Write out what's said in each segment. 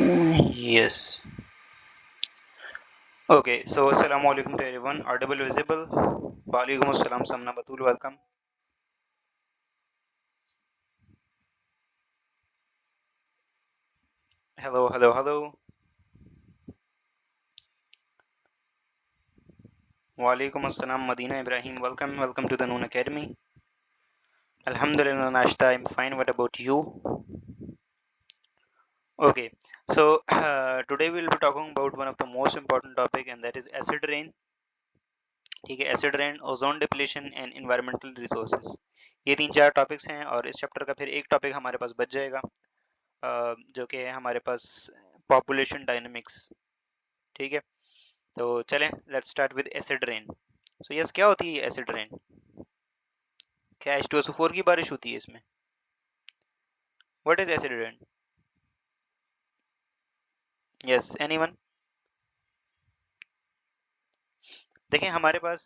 Yes. Okay, so assalamu alaikum to everyone. Audible visible. Walaikum assalam Samna Batul, welcome. Hello, hello, hello. Walaikum assalam Madina Ibrahim, welcome, welcome to the Noon Academy. Alhamdulillah Nashta, I'm fine. What about you? Okay, so today we'll be talking about one of the most important topic, and that is acid rain. ठीक है, acid rain, ozone depletion and environmental resources. ये तीन चार topics हैं और इस chapter का फिर एक टॉपिक हमारे पास बच जाएगा, जो कि है हमारे पास पॉपुलेशन डायनेमिक्स। ठीक है, तो चलें, let's start with acid rain. So yes, क्या होती है एसिड रेन? क्या H2SO4 की बारिश होती है इसमें? What is acid rain? Yes, anyone? देखें हमारे पास,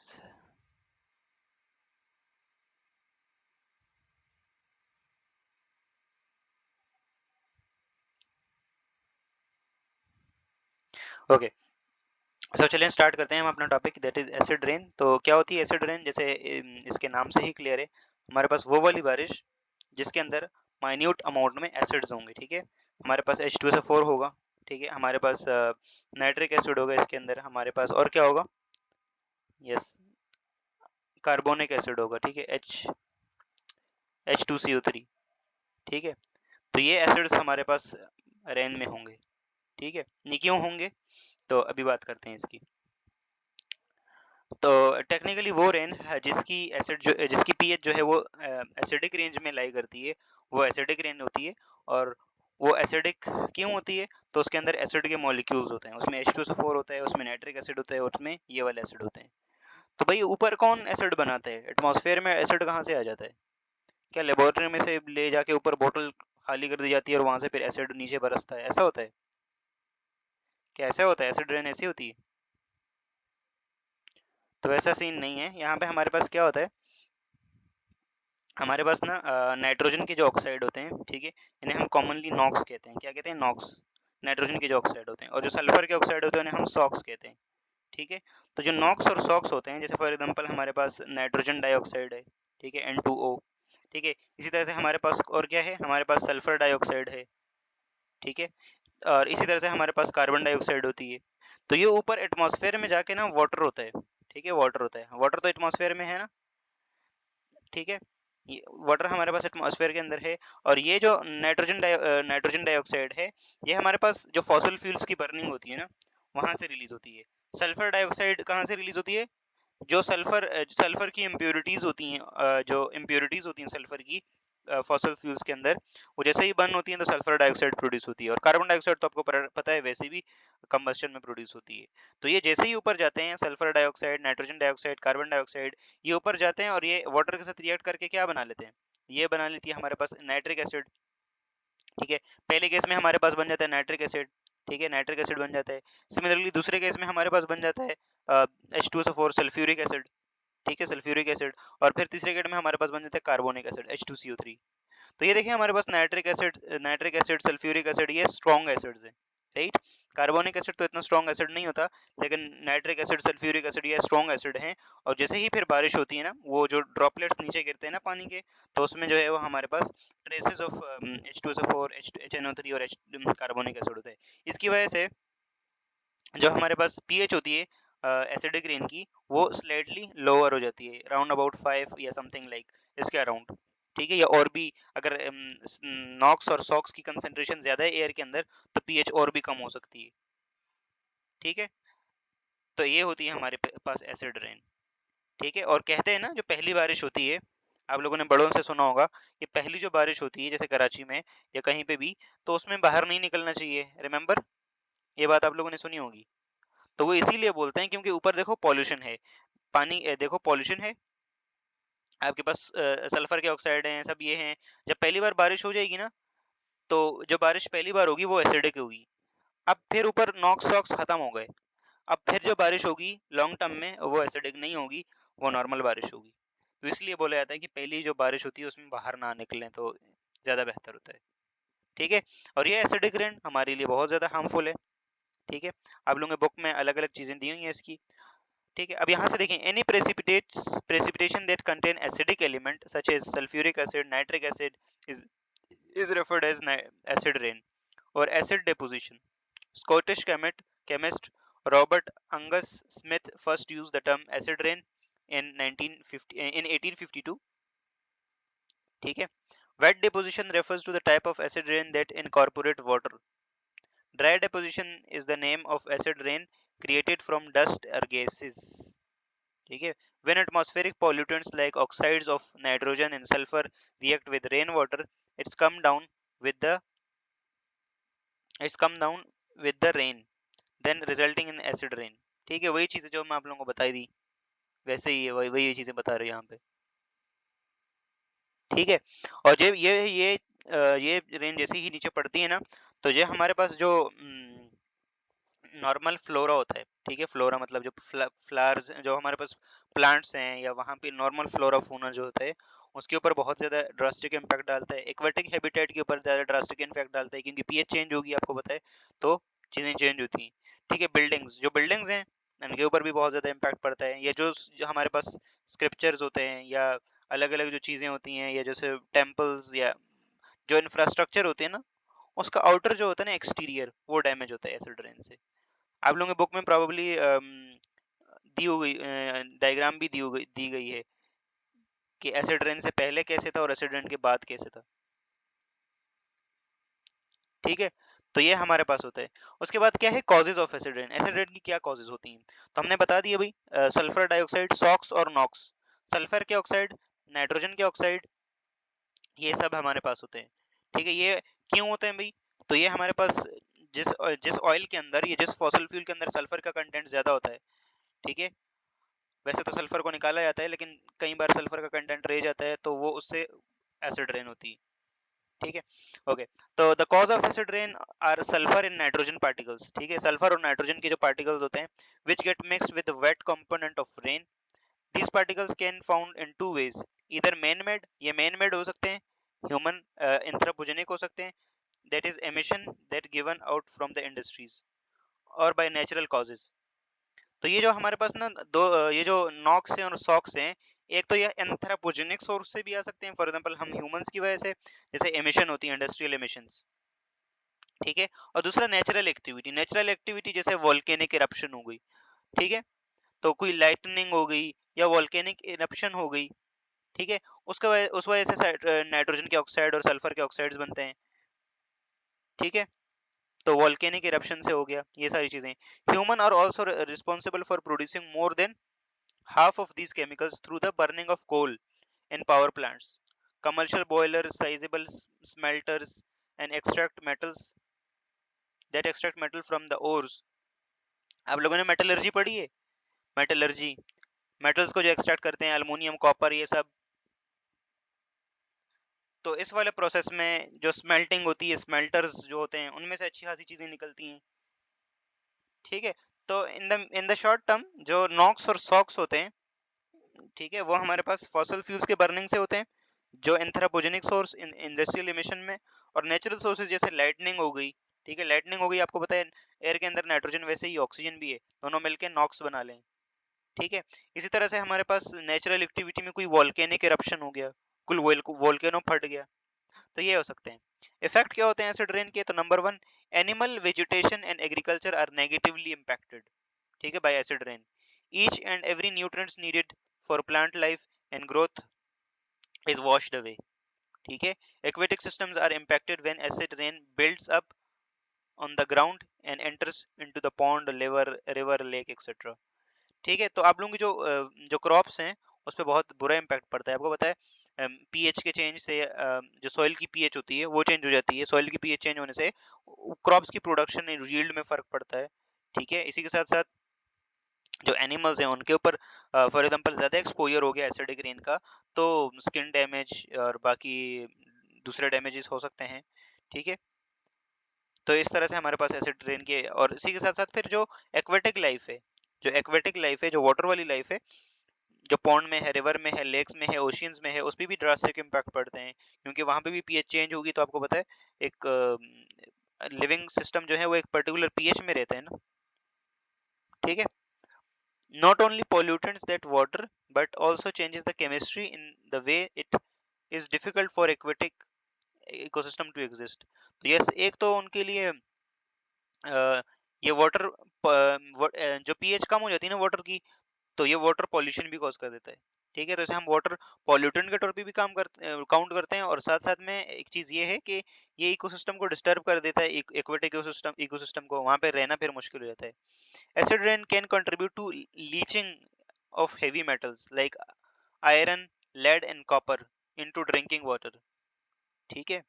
ओके, सो चलें स्टार्ट करते हैं हम अपना topic, that is acid rain. तो क्या होती है एसिड रेन? जैसे इसके नाम से ही क्लियर है, हमारे पास वो वाली बारिश जिसके अंदर माइन्यूट अमाउंट में एसिड्स होंगे। ठीक है, हमारे पास H2SO4 होगा, ठीक है, हमारे पास नाइट्रिक एसिड होगा इसके अंदर, हमारे पास और क्या होगा? यस, कार्बोनिक एसिड होगा। ठीक है, H2CO3। ठीक है, तो ये एसिड्स हमारे पास रेन में होंगे। ठीक है, ये क्यों होंगे? तो अभी बात करते हैं इसकी। तो टेक्निकली वो रेन है जिसकी पीएच जो है वो एसिडिक रेंज में लाई करती है, वो एसिडिक रेन होती है। और वो एसिडिक क्यों होती है? तो उसके अंदर एसिड के मॉलिक्यूल्स होते हैं, उसमें H2SO4 होता है, उसमें नाइट्रिक एसिड होता है, उसमें ये वाले एसिड होते हैं। तो भाई ऊपर कौन एसिड बनाता है? एटमॉस्फेयर में एसिड कहाँ से आ जाता है? क्या लेबोरेटरी में से ले जाके ऊपर बोतल खाली कर दी जाती है और वहां से फिर एसिड नीचे बरसता है? ऐसा होता है क्या? ऐसा होता है? एसिड रेन ऐसी होती है? तो ऐसा सीन नहीं है। यहाँ पे हमारे पास क्या होता है, हमारे पास ना नाइट्रोजन के जो ऑक्साइड होते हैं, ठीक है, इन्हें हम कॉमनली नॉक्स कहते हैं। क्या कहते हैं? नॉक्स। नाइट्रोजन के जो ऑक्साइड होते हैं, और जो सल्फर के ऑक्साइड होते हैं उन्हें हम सॉक्स कहते हैं। ठीक है, तो जो नॉक्स और सॉक्स होते हैं, जैसे फॉर एग्जांपल हमारे पास नाइट्रोजन डाइऑक्साइड है, ठीक है, N2O। ठीक है, इसी तरह से हमारे पास और क्या है? हमारे पास सल्फर डाइऑक्साइड है। ठीक है, और इसी तरह से हमारे पास कार्बन डाइऑक्साइड होती है। तो ये ऊपर एटमॉस्फेयर में जाके ना वाटर होता है। ठीक है, वाटर होता है, वाटर तो एटमॉस्फेयर में है ना। ठीक है, ये वाटर हमारे पास एटमॉस्फेयर के अंदर है। और ये जो नाइट्रोजन डाइऑक्साइड है, ये हमारे पास जो फॉसिल फ्यूल्स की बर्निंग होती है ना, वहां से रिलीज होती है। सल्फर डाइऑक्साइड कहाँ से रिलीज होती है? जो सल्फर की इम्प्योरिटीज होती हैं, जो इम्प्योरिटीज होती हैं सल्फर की फॉसिल फ्यूल्स के अंदर, वो जैसे ही बर्न होती हैं तो सल्फर डाइऑक्साइड प्रोड्यूस होती है। और कार्बन डाइऑक्साइड तो आपको पता है वैसे भी कंबस्शन में प्रोड्यूस होती है। तो ये जैसे ही ऊपर जाते हैं, sulphur dioxide, nitrogen dioxide, carbon dioxide, ये ऊपर जाते हैं और ये वाटर के साथ रिएक्ट करके क्या बना लेते हैं? ये बना लेती है हमारे पास नाइट्रिक एसिड। ठीक है, पहले केस में हमारे पास बन जाता है नाइट्रिक एसिड। ठीक है, नाइट्रिक एसिड बन जाता है। सिमिलरली दूसरे केस में हमारे पास बन जाता है H2SO4 सल्फ्यूरिक एसिड। ठीक है, सल्फ्यूरिक एसिड। और फिर तीसरे केस में हमारे पास बन जाता है कार्बोनिक एसिड H2CO3। तो ये देखिए हमारे पास नाइट्रिक एसिड, सल्फ्यूरिक एसिड, ये स्ट्रॉन्ग एसिड्स हैं, राइट। कार्बोनिक एसिड तो इतना स्ट्रॉन्ग एसिड नहीं होता, लेकिन नाइट्रिक एसिड, सल्फ्यूरिक एसिड, ये स्ट्रॉन्ग एसिड हैं। और जैसे ही फिर बारिश होती है ना, वो जो ड्रॉपलेट्स नीचे गिरते हैं ना पानी के, तो उसमें जो है वो हमारे पास ट्रेसेस ऑफ H2SO4, HNO3 और कार्बोनिक एसिड होता है। इसकी वजह से जो हमारे पास पीएच होती है एसिडिक रेन की, वो स्लाइटली लोअर हो जाती है, अराउंड अबाउट 5 या समथिंग लाइक इसके अराउंड। ठीक है, या और भी अगर नॉक्स और सॉक्स की कंसेंट्रेशन ज्यादा है एयर के अंदर, तो पीएच और भी कम हो सकती है। ठीक है, तो ये होती है हमारे पास एसिड रेन। ठीक है, और कहते हैं ना जो पहली बारिश होती है, आप लोगों ने बड़ों से सुना होगा कि पहली जो बारिश होती है जैसे कराची में या कहीं पे भी, तो उसमें बाहर नहीं निकलना चाहिए। रिमेंबर, ये बात आप लोगों ने सुनी होगी। तो वो इसीलिए बोलते हैं क्योंकि ऊपर देखो पॉल्यूशन है, पानी देखो पॉल्यूशन है, आपके पास सल्फर के ऑक्साइड हैं, सब ये हैं। जब पहली बार बारिश हो जाएगी ना, तो जो बारिश पहली बार होगी वो एसिडिक होगी। अब फिर ऊपर नॉक्स सॉक्स खत्म हो गए, अब फिर जो बारिश होगी लॉन्ग टर्म में वो एसिडिक नहीं होगी, वो नॉर्मल बारिश होगी। तो इसलिए बोला जाता है कि पहली जो बारिश होती है उसमें बाहर ना निकलें तो ज़्यादा बेहतर होता है। ठीक है। और ये एसिडिक रेन हमारे लिए बहुत ज़्यादा हार्मफुल है, ठीक है। आप लोगों के बुक में अलग-अलग चीज़ें दी हुई हैं इसकी, ठीक है। अब यहाँ से देखें, any precipitation that contain acidic element such as sulphuric acid, nitric acid is referred as acid rain और acid deposition. Scottish chemist Robert Angus Smith first used the term acid rain in 1852. ठीक है। Wet deposition refers to the type of acid rain that incorporate water. Dry deposition is the name of acid rain created from dust or gases. ठीक है। When atmospheric pollutants like oxides of nitrogen and sulfur react with rainwater, it's come down with the it's come down with the rain, then resulting in acid rain. ठीक है, वही चीज़ें जो मैं आप लोगों को बताई दी, वैसे ही है, वही वही चीज़ें बता रहे हैं यहाँ पे। ठीक है। और ये रेन जैसे ही नीचे पड़ती है ना, तो ये हमारे पास जो नॉर्मल फ्लोरा होता है, ठीक है। फ्लोरा मतलब जो फ्लावर्स जो हमारे पास प्लांट्स हैं, या वहाँ पे नॉर्मल फ्लोरा फूना जो होता है, उसके ऊपर बहुत ज़्यादा ड्रास्टिक इम्पैक्ट डालता है। एक्वेटिक हैबिटेट के ऊपर ज़्यादा ड्रास्टिक इम्पैक्ट डालता है, क्योंकि पीएच चेंज होगी, आपको पता है, तो चीज़ें चेंज होती हैं। ठीक है। बिल्डिंग्स हैं, उनके ऊपर भी बहुत ज़्यादा इम्पैक्ट पड़ता है। या जो हमारे पास स्क्रिप्चर्स होते हैं, या अलग अलग जो चीज़ें होती हैं, या जैसे टेम्पल्स, या जो इंफ्रास्ट्रक्चर होते हैं ना, उसका आउटर जो होता है ना, एक्सटीरियर, वो डैमेज होता है एसिड रेन से। आप लोगों के बुक में प्रॉब्ली दी हुई डायग्राम भी दी गई है कि एसिड रेन से पहले कैसे था और एसिड रेन के बाद कैसे था। ठीक है। तो ये हमारे पास होता है। उसके बाद क्या है, causes of acid rain. Acid rain की क्या कॉजेज होती हैं, तो हमने बता दिया भाई, सल्फर डाइऑक्साइड, सॉक्स और नॉक्स। सल्फर के ऑक्साइड, नाइट्रोजन के ऑक्साइड, ये सब हमारे पास होते हैं। ठीक है। ये क्यों होते हैं भाई, तो ये हमारे पास जिस जिस ऑयल के अंदर, या जिस फॉसल फ्यूल के अंदर सल्फर का कंटेंट ज्यादा होता है, ठीक है, वैसे तो सल्फर को निकाला जाता है, लेकिन कई बार सल्फर का कंटेंट रह जाता है, तो वो उससे एसिड रेन होती है। ठीक है। ओके। तो the cause of acid rain are sulphur in nitrogen particles. ठीक है। सल्फर और नाइट्रोजन के जो पार्टिकल्स होते हैं, which get mixed with wet component of rain. These particles can found in two ways, इधर मैन मेड, ये मैन मेड हो सकते हैं, ह्यूमन एंथ्रोपोजेनिक हो सकते हैं, that is emission that given out from the industries, और बाय नेचुरल कॉजेज। तो ये जो हमारे पास ना ये जो नॉक्स हैं और सॉक्स हैं, एक तो ये एंथ्रोपोजेनिक सोर्स से भी आ सकते हैं, फॉर एग्जांपल हम ह्यूमंस की वजह से, जैसे एमिशन होती है, इंडस्ट्रियल एमिशंस। ठीक है। और दूसरा नेचुरल एक्टिविटी जैसे वोल्केनिक इरप्शन हो गई, ठीक है, तो कोई लाइटनिंग हो गई, या वोल्केनिक इरप्शन हो गई, ठीक है, उस वजह से नाइट्रोजन के ऑक्साइड और सल्फर के ऑक्साइड्स बनते हैं। ठीक है। तो वोल्केनिक इरप्शन से हो गया, ये सारी चीजें। Human are also responsible for producing more than half of these chemicals through the burning of coal in power plants, commercial boilers, sizable smelters, and extract metal from the ores. आप लोगों ने metallurgy पढ़ी है? Metallurgy, metals को जो extract करते हैं, aluminium, copper, ये सब। तो इस वाले प्रोसेस में जो स्मेल्टिंग होती है, स्मेल्टर्स जो होते हैं, उनमें से अच्छी खासी चीजें निकलती हैं। ठीक है। तो इन द शॉर्ट टर्म जो नॉक्स और सॉक्स होते हैं, ठीक है, वो हमारे पास फॉसल फ्यूल्स के बर्निंग से होते हैं, जो anthropogenic source in industrial emission में, और नेचुरल सोर्सेज जैसे लाइटनिंग हो गई। ठीक है। लाइटनिंग हो गई, आपको पता है एयर के अंदर नाइट्रोजन वैसे ही ऑक्सीजन भी है, दोनों मिलकर नॉक्स बना लें। ठीक है। इसी तरह से हमारे पास नेचुरल एक्टिविटी में कोई वोल्केनिक इरप्शन हो गया, कुल वोल्केनो फट गया, तो ये हो सकते हैं। इफेक्ट क्या होते हैं एसिड रेन के, तो number 1, animal, vegetation and agriculture are negatively impacted, ठीक है, by acid rain. Each and every nutrients needed for plant life and growth is washed away. ठीक है। Aquatic systems are impacted when acid rain builds up on the ground and enters into the pond, river, lake, etc. ठीक है। तो आप लोगों की जो crops हैं, उस पर बहुत बुरा इम्पैक्ट पड़ता है। आपको पता है पीएच के चेंज से जो सॉइल की पीएच होती है वो चेंज हो जाती है। सॉइल की पीएच चेंज होने से क्रॉप्स की प्रोडक्शन, यील्ड में फर्क पड़ता है। ठीक है। इसी के साथ साथ जो एनिमल्स हैं उनके ऊपर फॉर एग्जांपल ज़्यादा एक्सपोजर हो गया एसिडिक रेन का, तो स्किन डैमेज और बाकी दूसरे डैमेजेस हो सकते हैं। ठीक है। तो इस तरह से हमारे पास एसिड रेन के, और इसी के साथ साथ फिर जो एक्वेटिक लाइफ है, जो वाटर वाली लाइफ है, जो पॉन्ड में है, रिवर में है, लेक्स में है, ओशियंस में है, उस पे भी ड्रास्टिक इम्पैक्ट पड़ते हैं, क्योंकि वहां पे भी पीएच चेंज होगी। तो आपको पता है एक लिविंग सिस्टम जो है वो एक पर्टिकुलर पीएच में रहता है ना, ठीक है। Not only pollutants that water but also changes the chemistry in the way it is difficult for aquatic ecosystem to exist। तो यस, एक तो उनके लिए ये वाटर जो पीएच कम हो जाती है ना वाटर की, तो ये वाटर पॉल्यूशन भी कॉज कर देता है, ठीक है। तो इसे हम वाटर पॉल्यूटेंट के तौर पे भी काउंट करते हैं, और साथ साथ में एक चीज ये है कि ये इकोसिस्टम को डिस्टर्ब कर देता है, एक्वेटिक इकोसिस्टम को वहां पे रहना फिर मुश्किल हो जाता है। Acid rain can contribute to leaching of heavy metals like iron, lead and copper into drinking water, ठीक है।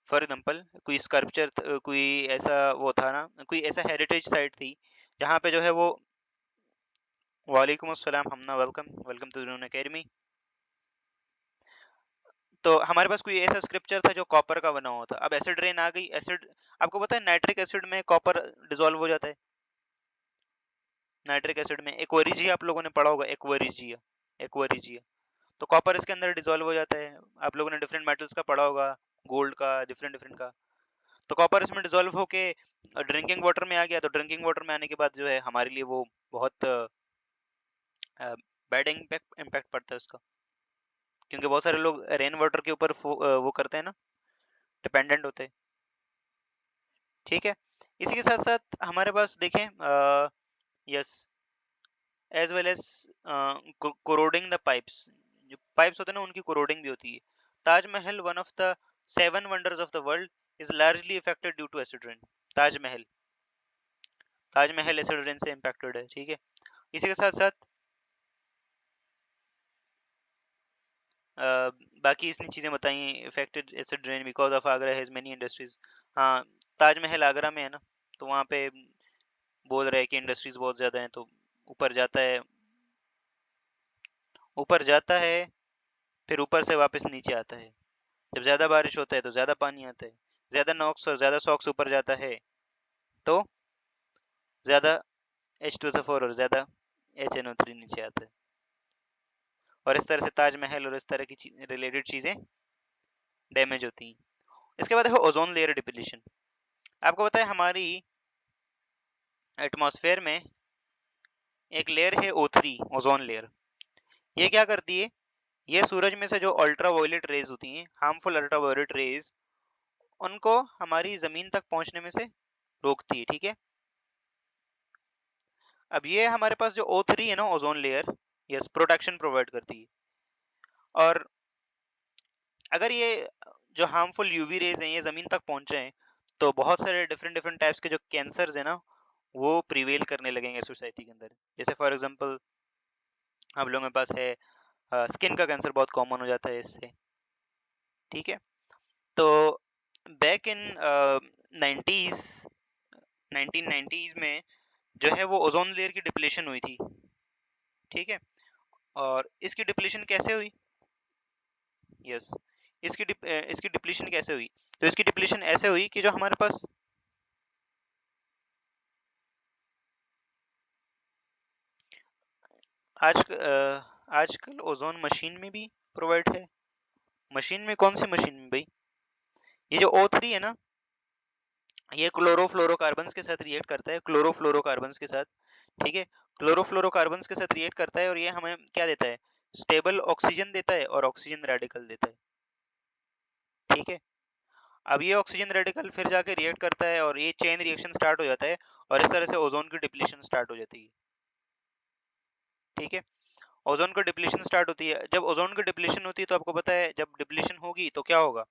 फॉर एग्जाम्पल कोई स्कल्पचर, कोई ऐसा वो था ना, कोई ऐसा हेरिटेज साइट थी जहाँ पे जो है वो, वालेकुम अस्सलाम Hamna, welcome welcome to drone academy. तो हमारे पास कोई ऐसा स्क्रिप्चर था जो कॉपर का बना हुआ था। अब एसिड रेन आ गई, एसिड, आपको पता है नाइट्रिक एसिड में कॉपर डिसॉल्व हो जाता है। नाइट्रिक एसिड में एक्वेरिजिया आप लोगों ने पढ़ा होगा, एक्वेरिजिया, एक्वेरिजिया। तो कॉपर इसके अंदर डिसॉल्व हो जाता है। आप लोगों ने डिफरेंट मेटल्स का पढ़ा होगा, गोल्ड का, डिफरेंट डिफरेंट का। तो कॉपर इसमें डिसॉल्व होके ड्रिंकिंग वाटर में आ गया। तो ड्रिंकिंग वाटर में आने के बाद जो है हमारे लिए वो बहुत बैड इम्पैक्ट पड़ता है उसका, क्योंकि बहुत सारे लोग रेन वाटर के ऊपर वो करते हैं ना, डिपेंडेंट होते हैं, ठीक है। इसी के साथ साथ हमारे पास देखें, yes, as well as corroding the pipes, जो पाइप्स होते हैं ना उनकी कोरोडिंग भी होती है। Taj Mahal, one of the 7 wonders of the world, is largely affected due to acid rain. Taj Mahal, Taj Mahal acid rain से इम्पैक्टेड है, ठीक है। इसी के साथ साथ बाकी इसने चीज़ें बताई, affected acid rain because of Agra has many industries. हाँ, ताजमहल आगरा में है ना, तो वहाँ पे बोल रहे हैं कि इंडस्ट्रीज बहुत ज़्यादा हैं, तो ऊपर जाता है, ऊपर जाता है, फिर ऊपर से वापस नीचे आता है। जब ज़्यादा बारिश होता है तो ज़्यादा पानी आता है, ज़्यादा नॉक्स और ज़्यादा सॉक्स ऊपर जाता है तो ज़्यादा H2SO4 और ज़्यादा HNO3 नीचे आता है। और इस तरह से ताजमहल और इस तरह की रिलेटेड चीज़ें डैमेज होती हैं। इसके बाद है ओजोन लेयर डिप्लीशन। आपको पता है हमारी एटमॉस्फेयर में एक लेयर है O3, ओजोन लेयर। ये क्या करती है, ये सूरज में से जो अल्ट्रा वायलेट रेज होती हैं, हार्मफुल अल्ट्रा वायलेट रेज, उनको हमारी जमीन तक पहुंचने में से रोकती है, ठीक है। अब ये हमारे पास जो O3 है ना, ozone layer, yes, protection provide करती है। और अगर ये जो हार्मफुल यूवी रेज हैं ये जमीन तक पहुंचे हैं, तो बहुत सारे डिफरेंट डिफरेंट टाइप्स के जो कैंसर्स है ना, वो प्रिवेल करने लगेंगे सोसाइटी के अंदर। जैसे फॉर एग्जांपल आप लोगों के पास है स्किन का कैंसर, बहुत कॉमन हो जाता है इससे, ठीक है। तो बैक इन 90s, 1990s में जो है वो ओजोन लेयर की डिप्लीशन हुई थी, ठीक है। और इसकी डिप्लीशन कैसे हुई, यस, इसकी डिप्लीशन कैसे हुई, तो इसकी डिप्लीशन ऐसे हुई कि जो हमारे पास आजकल ओजोन मशीन में भी प्रोवाइड है। मशीन में, कौन सी मशीन में भाई, ये जो O3 है ना, ये क्लोरोफ्लोरोकार्बन्स के साथ रिएक्ट करता है, क्लोरोफ्लोरोकार्बन्स के साथ, ठीक है। क्लोरोफ्लोरोकार्बन्स के साथ रिएक्ट करता है और ये हमें क्या देता है, स्टेबल ऑक्सीजन देता है और ऑक्सीजन रेडिकल देता है, ठीक है। अब ये ऑक्सीजन रेडिकल फिर जाके रिएक्ट करता है और ये चेन रिएक्शन स्टार्ट हो जाता है, और इस तरह से ओजोन की डिप्लीशन स्टार्ट हो जाती है, ठीक है। ओजोन की डिप्लीशन स्टार्ट होती है। जब ओजोन की डिप्लीशन होती है तो आपको पता है जब डिप्लीशन होगी तो क्या होगा,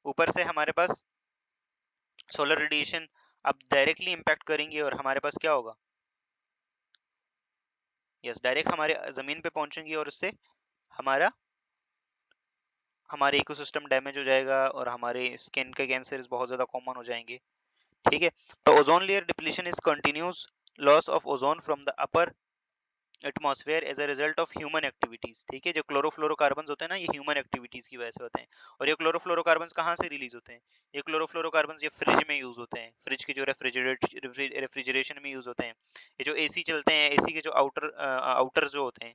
ऊपर से हमारे पास सोलर रेडिएशन अब डायरेक्टली इम्पैक्ट करेंगे और हमारे पास क्या होगा, यस, डायरेक्ट हमारे जमीन पे पहुंचेंगी और उससे हमारा हमारे इकोसिस्टम डैमेज हो जाएगा और हमारे स्किन के कैंसर बहुत ज़्यादा कॉमन हो जाएंगे, ठीक है। तो ozone layer depletion is continuous loss of ozone from the upper atmosphere as a result of human activities, ठीक है। जो क्लोरोफ्लोरोकार्बन होते हैं ना, ये ह्यूमन एक्टिविटीज की वजह से होते हैं। और ये क्लोरोफ्लोरोकार्बन कहाँ से रिलीज होते हैं, ये क्लोरोफ्लोरोकार्बन ये फ्रिज में यूज होते हैं, फ्रिज के जो रेफ्रिजरेशन में यूज होते हैं। ये जो एसी चलते हैं, एसी के जो आउटर जो होते हैं,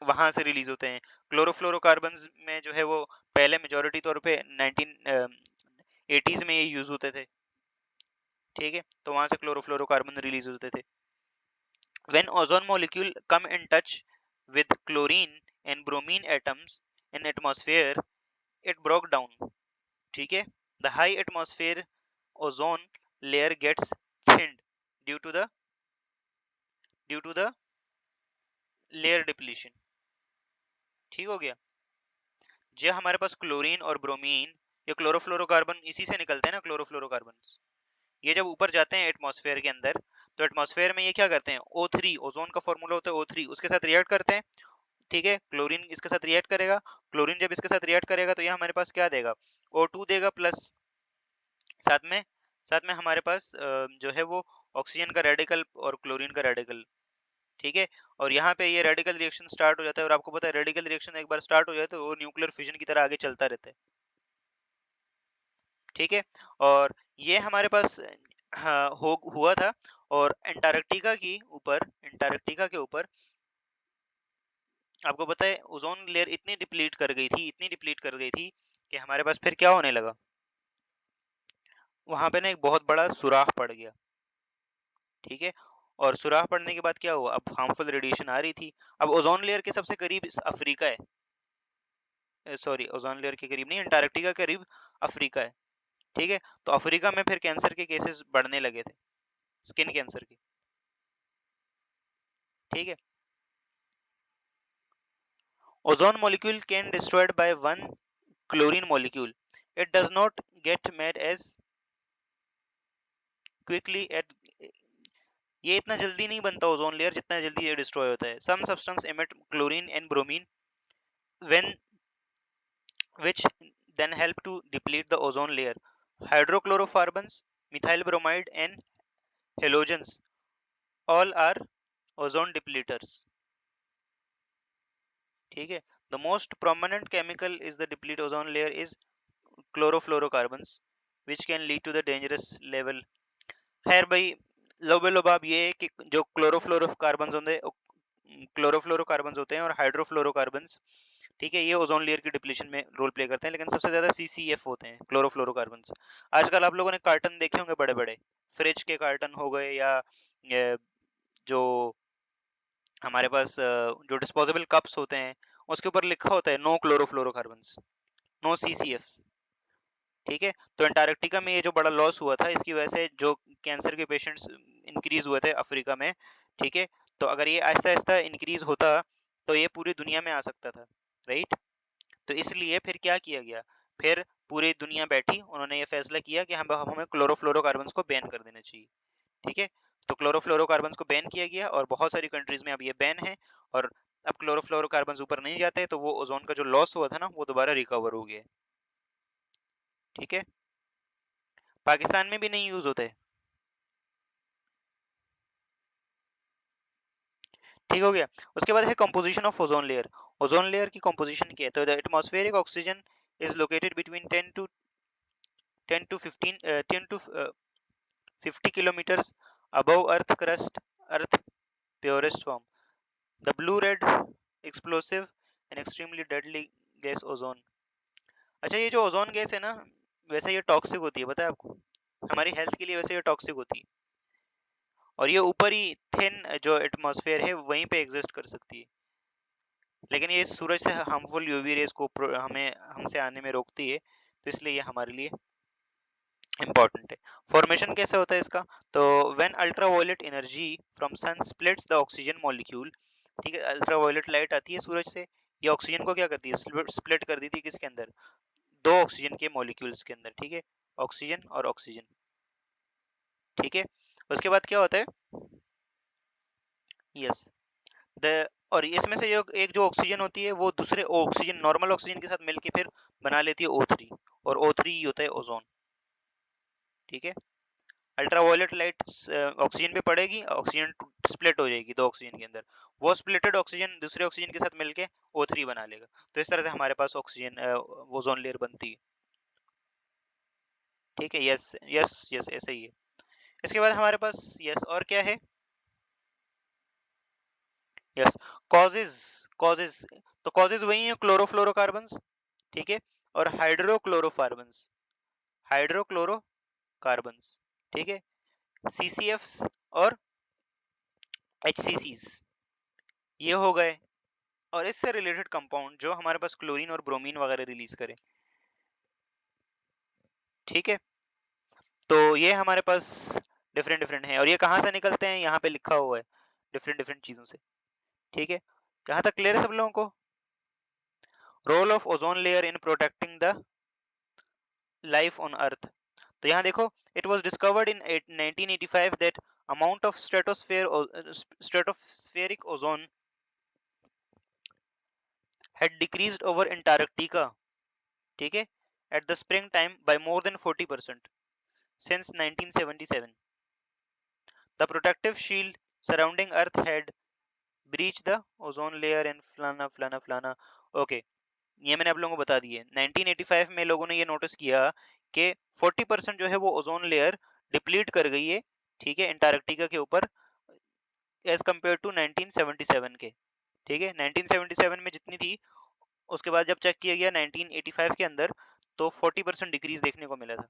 वहां से रिलीज होते हैं। क्लोरोफ्लोरोकार्बन में जो है वो पहले मेजोरिटी तौर पे 1980s में ये यूज होते थे, ठीक है, तो वहां से क्लोरोफ्लोरोकार्बन रिलीज होते थे। When ozone molecule come in touch with chlorine and bromine atoms in atmosphere, it broke down, ठीक है। The high atmosphere ozone layer gets thinned due to the layer depletion, ठीक हो गया। जो हमारे पास क्लोरीन और ब्रोमीन, ये क्लोरोफ्लोरोकार्बन इसी से निकलते हैं ना, क्लोरोफ्लोरोकार्बन ये जब ऊपर जाते हैं एटमॉस्फेयर के अंदर, तो एटमॉस्फेयर में ये क्या करते हैं, O3, ओजोन का फॉर्मूला होता है O3, उसके साथ रिएक्ट करते हैं, ठीक है। क्लोरीन इसके साथ रिएक्ट करेगा, क्लोरीन जब इसके साथ रिएक्ट करेगा तो ये हमारे पास क्या देगा, O2 देगा, प्लस साथ में हमारे पास जो है वो ऑक्सीजन का रेडिकल और क्लोरीन का रेडिकल, ठीक है। और यहाँ पे ये रेडिकल रिएक्शन स्टार्ट हो जाता है, और आपको पता है रेडिकल रिएक्शन एक बार स्टार्ट हो जाए तो वो न्यूक्लियर फिजन की तरह आगे चलता रहता है, ठीक है। और ये हमारे पास हाँ, हुआ था। और अंटार्कटिका के ऊपर आपको पता है ओजोन लेयर इतनी डिप्लीट कर गई थी कि हमारे पास फिर क्या होने लगा, वहां पे ना एक बहुत बड़ा सुराख पड़ गया, ठीक है। और सुराख पड़ने के बाद क्या हुआ, अब हार्मफुल रेडिएशन आ रही थी। अब ओजोन लेयर के सबसे करीब अफ्रीका है, सॉरी ओजोन लेयर के करीब नहीं, अंटार्कटिका के करीब अफ्रीका है, ठीक है। तो अफ्रीका में फिर कैंसर के केसेस बढ़ने लगे थे, स्किन कैंसर के, ठीक है। Ozone molecule can destroyed by one chlorine molecule. It does not get made as quickly at ये इतना जल्दी नहीं बनता ओजोन लेयर जितना जल्दी ये डिस्ट्रॉय होता है। Some substance emit chlorine and bromine when which then help to deplete the ozone layer. Hydrochlorofluorocarbons, methyl bromide and halogens all are ozone depleters. ठीक है। The most prominent chemical is the deplete ozone layer is chlorofluorocarbons which can lead to the dangerous level। खैर भाई, लोबेलोबाब ये है कि जो chlorofluorocarbon होते हैं और हाइड्रोफ्लोरोकार्बन्स, ठीक है, ये ओजोन लेयर की डिप्लीशन में रोल प्ले करते हैं, लेकिन सबसे ज्यादा CCF होते हैं, क्लोरोफ्लोरोकार्बन्स। आजकल आप लोगों ने कार्टन देखे होंगे बड़े बड़े, फ्रिज के कार्टन हो गए, या जो हमारे पास जो डिस्पोजेबल कप्स होते हैं, उसके ऊपर लिखा होता है नो क्लोरोफ्लोरोकार्बन्स, नो CCFs, ठीक है। तो अंटार्कटिका में ये जो बड़ा लॉस हुआ था, इसकी वजह से जो कैंसर के पेशेंट्स इंक्रीज हुए थे अफ्रीका में, ठीक है। तो अगर ये आहिस्ता आहिस्ता इंक्रीज होता तो ये पूरी दुनिया में आ सकता था, राइट। तो इसलिए फिर क्या किया गया, फिर पूरी दुनिया बैठी, उन्होंने ये फैसला किया कि हम हमें क्लोरोफ्लोरोकार्बन्स को बैन कर देना चाहिए, ठीक है। तो क्लोरोफ्लोरोकार्बन्स को बैन किया गया और बहुत सारी कंट्रीज में अब ये बैन है, और अब क्लोरोफ्लोरोकार्बन्स ऊपर नहीं जाते, तो वो ओजोन का जो लॉस हुआ था ना, वो दोबारा रिकवर हो गया, ठीक है। पाकिस्तान में भी नहीं यूज होते, ठीक हो गया। उसके बाद है composition of ozone layer. Ozone layer की कंपोजिशन क्या है, तो the atmospheric oxygen is located between 10 to 15 10 to 50 kilometers above earth crust, earth purest form, the blue red explosive and extremely deadly gas ozone। अच्छा, ये जो ozone gas है ना, वैसे ये टॉक्सिक होती है, पता है आपको, हमारी हेल्थ के लिए वैसे ये टॉक्सिक होती है, और ये ऊपर ही थिन जो एटमॉस्फेयर है वहीं पे एग्जिस्ट कर सकती है, लेकिन ये सूरज से हार्मफुल यूवी रेज को हमें हमसे आने में रोकती है, तो इसलिए ये हमारे लिए इंपॉर्टेंट है। फॉर्मेशन कैसे होता है इसका, तो when ultraviolet energy from sun splits the oxygen molecule, ठीक है, अल्ट्रावायलेट लाइट आती है सूरज से, ये ऑक्सीजन को क्या करती है, स्प्लिट कर देती है, किसके अंदर, दो ऑक्सीजन के मॉलिक्यूल्स के अंदर, ठीक है, ऑक्सीजन और ऑक्सीजन, ठीक है। उसके बाद क्या होता है, यस, द और इसमें से एक जो ऑक्सीजन होती है वो दूसरे ऑक्सीजन, नॉर्मल ऑक्सीजन के साथ मिलके फिर बना लेती है O3, और O3 ही होता है ओजोन, ठीक है। अल्ट्रावायलेट लाइट ऑक्सीजन पे पड़ेगी, ऑक्सीजन स्प्लिट हो जाएगी दो ऑक्सीजन के अंदर, वो स्प्लिटेड ऑक्सीजन दूसरे ऑक्सीजन के साथ मिलके O3 बना लेगा, तो इस तरह से हमारे पास ऑक्सीजन ओजोन लेयर बनती है, ठीक है। यस यस यस, ऐसे ही है। इसके बाद हमारे पास यस और क्या है, यस, कॉजेज कॉजेज, तो कॉजेज वही है क्लोरोफ्लोरोकार्बन्स, ठीक है, और हाइड्रोक्लोरोकार्बन्स, हाइड्रोक्लोरोकार्बन्स, ठीक है, CCFs और HCCs, ये हो गए। और इससे रिलेटेड कंपाउंड जो हमारे पास क्लोरीन और ब्रोमीन वगैरह रिलीज करे, ठीक है। तो ये हमारे पास डिफरेंट डिफरेंट है, और ये कहाँ से निकलते हैं, यहाँ पे लिखा हुआ है डिफरेंट डिफरेंट चीजों से, ठीक है। यहाँ तक क्लियर है सब लोगों को? Role of ozone layer in protecting the life on earth. तो यहाँ देखो, it was discovered in 1985 that amount of stratospheric ozone had decreased over Antarctica, ठीक है, at the spring time by more than 40% since 1977. The protective shield surrounding Earth had breached the ozone layer and फलाना फलाना फलाना। Okay, ये मैंने आप लोगों को बता दिए। 1985 में लोगों ने ये नोटिस किया कि 40% जो है वो ओजोन लेयर डिप्लीट कर गई है, ठीक है, अंटार्कटिका के ऊपर, एज कम्पेयर टू 1977 के, ठीक है। 1977 में जितनी थी, उसके बाद जब चेक किया गया 1985 के अंदर, तो 40% डिक्रीज देखने को मिला था।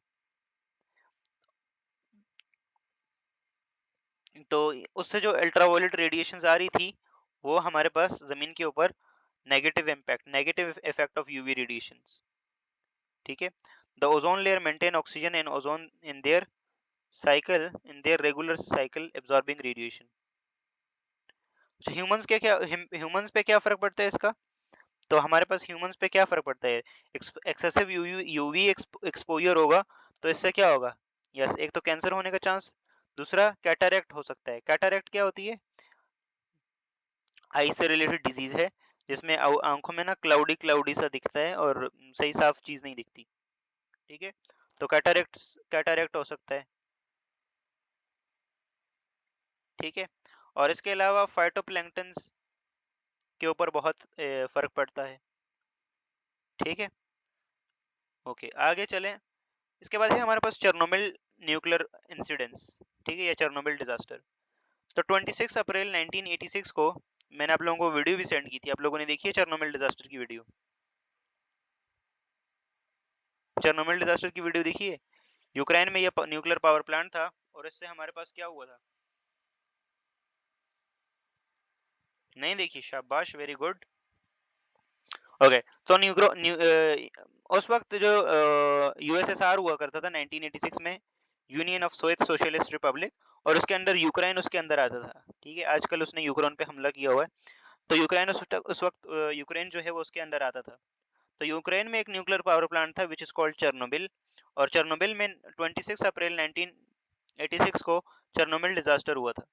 तो उससे जो अल्ट्रावायलेट रेडिएशंस आ रही थी, वो हमारे पास जमीन के ऊपर negative impact, negative effect of UV radiations, ठीक है। The ozone layer maintain oxygen and ozone in their cycle, in their regular cycle absorbing radiation. Humans के क्या, ह्यूमंस पे क्या फर्क पड़ता है इसका? तो हमारे पास ह्यूमंस पे क्या फर्क पड़ता है? एक्सेसिव यूवी एक्सपोजर होगा तो इससे क्या होगा? यस, एक तो कैंसर होने का चांस, दूसरा कैटरेक्ट हो सकता है। कैटरेक्ट क्या होती है? आई से रिलेटेड डिजीज है, जिसमें आंखों में ना क्लाउडी क्लाउडी सा दिखता है और सही साफ चीज नहीं दिखती, ठीक है। तो कैटरेक्ट हो सकता है, ठीक है। और इसके अलावा फाइटोप्लैंक्टन्स के ऊपर बहुत फर्क पड़ता है, ठीक है। ओके, आगे चलें। इसके बाद है हमारे पास चेरनोबिल न्यूक्लियर इंसिडेंट्स, ठीक है, या चेरनोबिल डिजास्टर। तो 26 अप्रैल 1986 को मैंने आप लोगों को वीडियो भी सेंड की थी, आप लोगों ने देखी है चेरनोबिल डिजास्टर की वीडियो? चेरनोबिल डिजास्टर की वीडियो देखी है? यूक्रेन में ये न्यूक्लियर पावर प्लांट था, और इससे हमारे पास क्या हुआ था? नहीं देखी? शाबाश, वेरी गुड। ओके, तो उस वक्त जो यूएसएसआर हुआ करता था 1986 में, union of Soviet socialist Republic, और उसके अंदर यूक्रेन उसके अंदर आता था, ठीक है। आजकल उसने यूक्रेन पे हमला किया हुआ है, तो यूक्रेन उस वक्त यूक्रेन जो है वो उसके अंदर आता था। तो यूक्रेन में एक न्यूक्लियर पावर प्लांट था विच इज कॉल्ड चेरनोबिल, और चेरनोबिल में 26 अप्रैल 1986 को चेरनोबिल डिजास्टर हुआ था।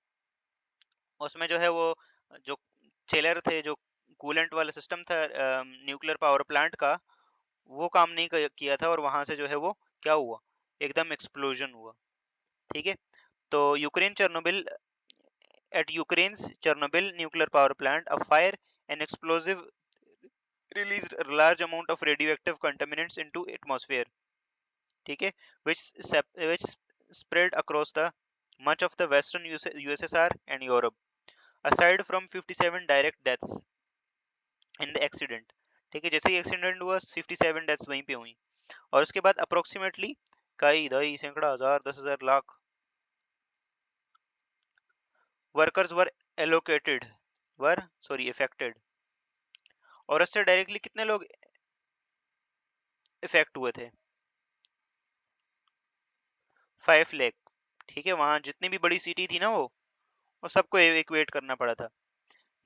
उसमें जो है वो जो चेलर थे, जो कूलेंट वाला सिस्टम था न्यूक्लियर पावर प्लांट का, वो काम नहीं किया था, और वहां से जो है वो क्या हुआ, एकदम एक्सप्लोजन हुआ, ठीक है। तो Ukraine Chernobyl, at Ukraine's Chernobyl nuclear power plant, a fire and explosive released a large amount of radioactive contaminants into atmosphere, ठीक है, which spread across the much of the western USSR and Europe. Aside from 57 direct deaths in the accident, ठीक है, जैसे ही accident हुआ 57 deaths वहीं पे हुई, और उसके बाद अप्रोक्सीमेटली कई दई सैकड़ा हजार 10,000 लाख वर्कर्स वर एलोकेटेड, affected, और उससे डायरेक्टली कितने लोग इफेक्ट हुए थे? 5 लाख, ठीक है। वहां जितनी भी बड़ी सिटी थी ना, वो सबको एवेक्यूएट करना पड़ा था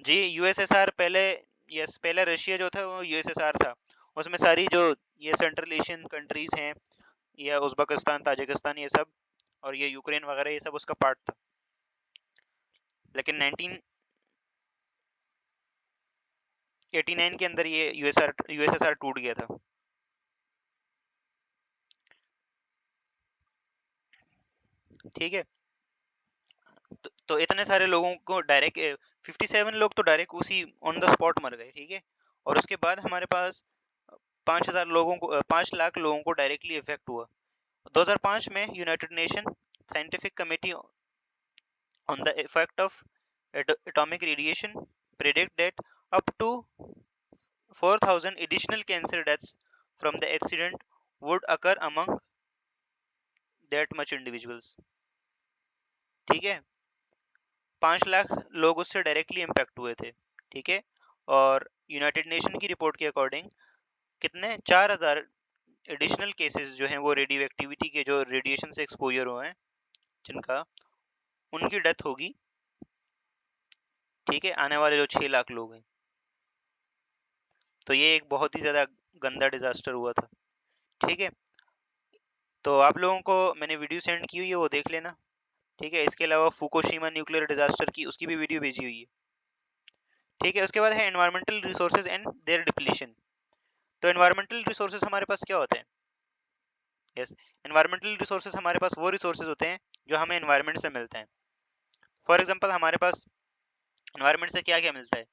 जी। यूएसएसआर पहले, यस, पहले रशिया जो था वो यूएसएसआर था, उसमें सारी जो ये सेंट्रल एशियन कंट्रीज हैं, या उज्बेकिस्तान, ताजिकिस्तान, ये सब, और ये यूक्रेन वगैरह, ये सब उसका पार्ट था। लेकिन 1989 के अंदर ये यूएसएसआर टूट गया था, ठीक है। तो इतने सारे लोगों को डायरेक्ट 57 लोग तो डायरेक्ट उसी ऑन द स्पॉट मर गए, ठीक है। और उसके बाद हमारे पास 5,000 लोगों को 5 लाख लोगों को डायरेक्टली इफेक्ट हुआ। 2005 में United nation scientific committee on the effect of atomic radiation predict that up to 4,000 additional cancer deaths from the accident would occur among that much individuals. ठीक है, 5 लाख लोग उससे डायरेक्टली इम्पैक्ट हुए थे, ठीक है। और यूनाइटेड नेशन की रिपोर्ट के अकॉर्डिंग कितने 4,000 एडिशनल केसेस जो हैं वो रेडियो एक्टिविटी के जो रेडिएशन से एक्सपोजर हुए हैं जिनका, उनकी डेथ होगी, ठीक है, आने वाले जो 6 लाख लोग हैं। तो ये एक बहुत ही ज़्यादा गंदा डिजास्टर हुआ था, ठीक है। तो आप लोगों को मैंने वीडियो सेंड की हुई है, वो देख लेना, ठीक है। इसके अलावा फुकुशिमा न्यूक्लियर डिजास्टर की उसकी भी वीडियो भेजी हुई है, ठीक है। उसके बाद है environmental resources and their depletion. तो एनवायरमेंटल रिसोर्सेज हमारे पास क्या होते हैं? यस, एनवायरमेंटल रिसोर्सेज हमारे पास वो रिसोर्सेज होते हैं जो हमें एनवायरमेंट से मिलते हैं। फॉर एग्जांपल हमारे पास एनवायरमेंट से क्या क्या मिलता है,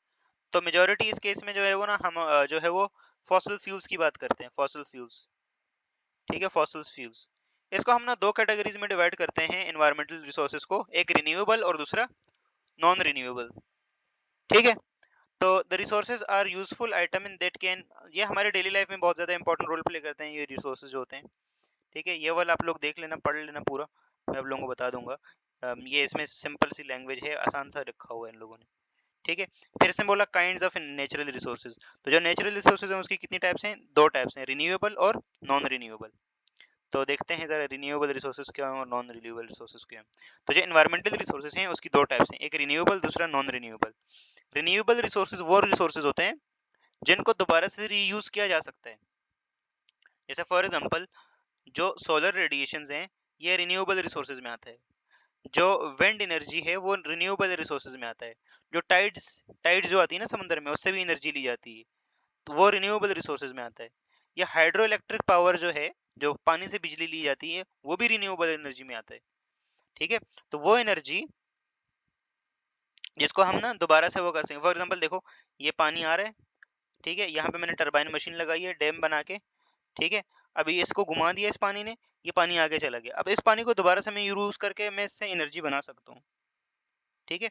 तो मेजोरिटी इस केस में जो है वो ना, हम जो है वो फॉसिल फ्यूल्स की बात करते हैं, फॉसिल फ्यूल्स, ठीक है, फॉसिल फ्यूल्स। इसको हम ना दो कैटेगरीज में डिवाइड करते हैं एनवायरमेंटल रिसोर्सेज को, एक रिन्यूएबल और दूसरा नॉन रिन्यूएबल, ठीक है। तो the resources are useful item in that can, ये हमारे डेली लाइफ में बहुत ज्यादा इंपॉर्टेंट रोल प्ले करते हैं ये रिसोर्सेज जो होते हैं, ठीक है। ये वाला आप लोग देख लेना, पढ़ लेना पूरा, मैं आप लोगों को बता दूंगा। ये इसमें सिंपल सी लैंग्वेज है, आसान सा रखा हुआ है इन लोगों ने, ठीक है। फिर इसने बोला काइंड्स ऑफ नेचुरल रिसोर्सेज। तो जो नेचुरल रिसोर्सेज हैं उसकी कितनी टाइप्स हैं? 2 टाइप्स हैं, रिन्यूएबल और नॉन रिन्यूएबल। तो देखते हैं जरा रिन्यूएबल रिसोर्सेज क्या है और नॉन रिन्यूएबल रिसोर्सेज क्या है। तो जो एनवायरमेंटल रिसोर्सेज हैं उसकी 2 टाइप्स हैं, एक रिन्यूएबल, दूसरा नॉन रिन्यूएबल। रिन्यूएबल रिसोर्सेज वो रिसोर्सेज होते हैं जिनको दोबारा से रीयूज किया जा सकता है। जैसे फॉर एग्जांपल जो सोलर रेडिएशंस हैं ये रिन्यूएबल रिसोर्सेज में आता है, जो विंड एनर्जी है वो रिन्यूएबल रिसोर्सेज में आता है, जो टाइड्स जो आती है ना समुद्र में, उससे भी एनर्जी ली जाती है, तो वो रिन्यूएबल रिसोर्सेज में आता है। या हाइड्रो इलेक्ट्रिक पावर जो है, जो पानी से बिजली ली जाती है, वो भी रिन्यूएबल एनर्जी में आता है, ठीक है। तो वो एनर्जी जिसको हम ना दोबारा से वो कर सकें, फॉर एग्जांपल देखो ये पानी आ रहा है, ठीक है, यहाँ पे मैंने टरबाइन मशीन लगाई है डैम बना के, ठीक है। अभी इसको घुमा दिया इस पानी ने, ये पानी आगे चला गया, अब इस पानी को दोबारा से मैं यूज करके मैं इससे एनर्जी बना सकता हूँ, ठीक है।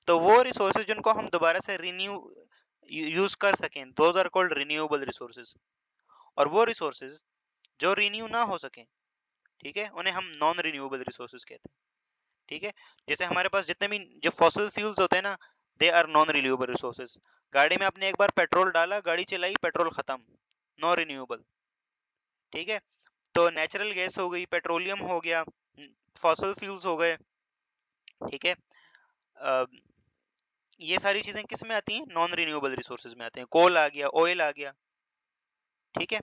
तो वो रिसोर्सेज जिनको हम दोबारा से यूज कर सकें, those are called renewable resources. और वो रिसोर्सेज जो रिन्यू ना हो सके, ठीक है, उन्हें हम नॉन रिन्यूएबल रिसोर्सेज कहते हैं, ठीक है। जैसे हमारे पास जितने भी जो फॉसिल फ्यूल्स होते हैं ना, they are non renewable resources. गाड़ी में आपने एक बार पेट्रोल डाला, गाड़ी चलाई, पेट्रोल खत्म, नो रिन्यूएबल, ठीक है। तो नेचुरल गैस हो गई, पेट्रोलियम हो गया, फॉसिल फ्यूल्स हो गए, ठीक है। ये सारी चीजें किस में आती हैं? नॉन रिन्यूएबल रिसोर्सेज में आते हैं। कोल आ गया, ऑयल आ गया, ठीक है।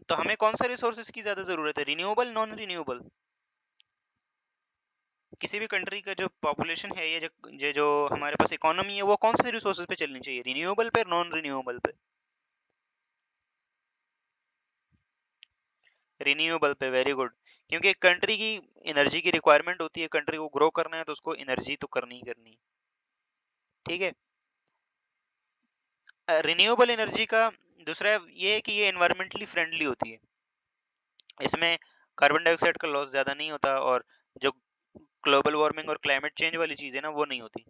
तो हमें कौन सा रिसोर्सेज की ज्यादा जरूरत है, रिन्यूएबल नॉन रिन्यूएबल? किसी भी कंट्री का जो पॉपुलेशन है, ये जो हमारे पास इकोनॉमी है, वो कौन से रिसोर्सेज पे चलनी चाहिए, रिन्यूएबल पे, नॉन रिन्यूएबल पे? रिन्यूएबल पे, वेरी गुड। क्योंकि एक कंट्री की एनर्जी की रिक्वायरमेंट होती है, कंट्री को ग्रो करना है तो उसको एनर्जी तो करनी ही करनी है, ठीक है। रिन्यूएबल एनर्जी का दूसरा ये है कि ये एनवायरमेंटली फ्रेंडली होती है, इसमें कार्बन डाइऑक्साइड का लॉस ज्यादा नहीं होता, और जो ग्लोबल वार्मिंग और क्लाइमेट चेंज वाली चीज है ना, वो नहीं होती,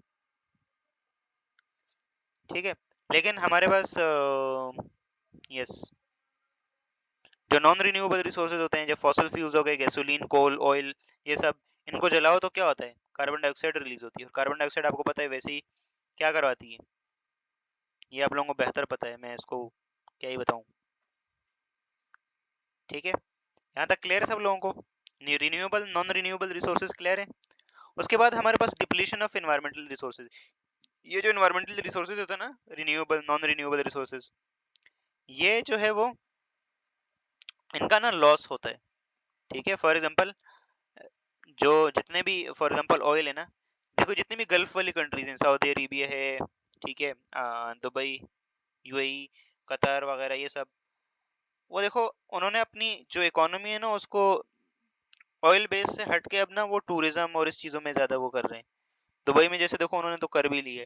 ठीक है। लेकिन हमारे पास यस, जो नॉन रिन्यूएबल रिसोर्सेज होते हैं, जो फॉसिल फ्यूल्स हो गए, गैसोलीन, कोल, ऑयल, ये सब, इनको जलाओ तो क्या होता है? कार्बन डाइऑक्साइड रिलीज होती है, और कार्बन डाइऑक्साइड आपको पता है वैसे ही क्या करवाती है, ये आप लोगों को बेहतर पता है, मैं इसको क्या ही बताऊं, ठीक है। यहाँ तक क्लियर है सब लोगों को? Renewable non renewable resources clear है? उसके बाद हमारे पास डिप्लीशन ऑफ एनवायरमेंटल रिसोर्सेज। ये जो एनवायरमेंटल रिसोर्सेज होता है ना, रिन्यूएबल नॉन रिन्यूएबल रिसोर्सेज, ये जो है वो इनका ना लॉस होता है, ठीक है। फॉर एग्जांपल जो जितने भी, फॉर एग्जांपल ऑयल है ना, देखो जितनी भी गल्फ वाली कंट्रीज हैं, सऊदी अरेबिया है, ठीक है, दुबई, यूएई, कतर वगैरह, ये सब, वो देखो उन्होंने अपनी जो इकोनॉमी है ना उसको ऑयल बेस से हट के अब ना वो टूरिज्म और इस चीजों में ज्यादा वो कर रहे हैं। दुबई में जैसे देखो उन्होंने तो कर भी ली है,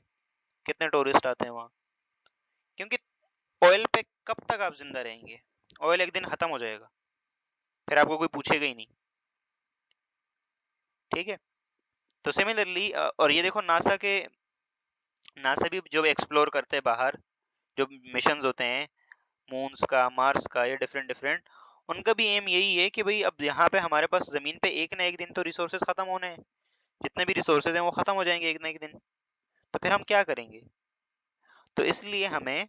कितने टूरिस्ट आते हैं वहाँ, क्योंकि ऑयल पे कब तक आप जिंदा रहेंगे? ऑयल एक दिन खत्म हो जाएगा, फिर आपको कोई पूछेगा ही नहीं, ठीक है। तो सिमिलरली और ये देखो नासा के नासा भी जो एक्सप्लोर करते हैं बाहर, जो मिशंस होते हैं मून्स का, मार्स का, या डिफरेंट डिफरेंट, उनका भी एम यही है कि भाई अब यहाँ पे हमारे पास जमीन पे एक ना एक दिन तो रिसोर्सेज खत्म होने हैं, जितने भी रिसोर्सेज हैं वो खत्म हो जाएंगे एक ना एक दिन, तो फिर हम क्या करेंगे? तो इसलिए हमें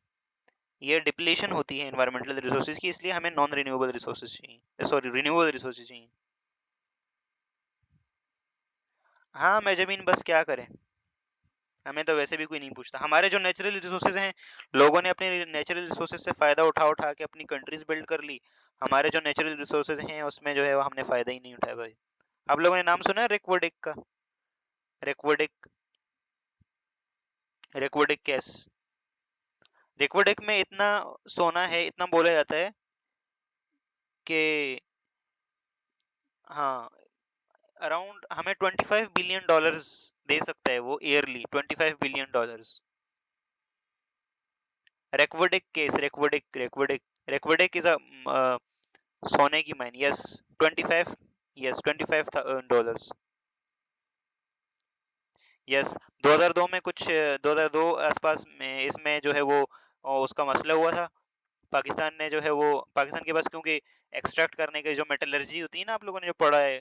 ये डिप्लीशन होती है एनवायरमेंटल रिसोर्सेज की, इसलिए हमें नॉन रिन्यूएबल रिसोर्सेज चाहिए, सॉरी रिन्यूएबल रिसोर्सेज चाहिए। हाँ मैं जमीन बस क्या करें, हमें तो वैसे भी कोई नहीं पूछता। हमारे जो नेचुरल रिसोर्सेज हैं, लोगों ने अपने नेचुरल रिसोर्सेज से फायदा उठा उठा के अपनी कंट्रीज बिल्ड कर ली। हमारे जो नेचुरल रिसोर्सेज हैं उसमें जो है वो हमने फायदा ही नहीं उठाया भाई। आप लोगों ने नाम सुना है रिकवोडिक का? रिकवोडिक, रिकवोडिक गैस। रिकवोडिक में इतना सोना है, इतना बोला जाता है कि हाँ, अराउंड हमें $25 बिलियन दे सकता है वो ईयरली, $25 बिलियन। रेकवोडिक केस, रेकवोडिक इज अ सोने की माइन, यस। 25, yes $25 yes. 2002 में कुछ 2002 आसपास में इसमें जो है वो उसका मसला हुआ था। पाकिस्तान ने जो है वो, पाकिस्तान के पास क्योंकि एक्सट्रैक्ट करने की जो मेटलर्जी होती है ना, आप लोगों ने जो पढ़ा है,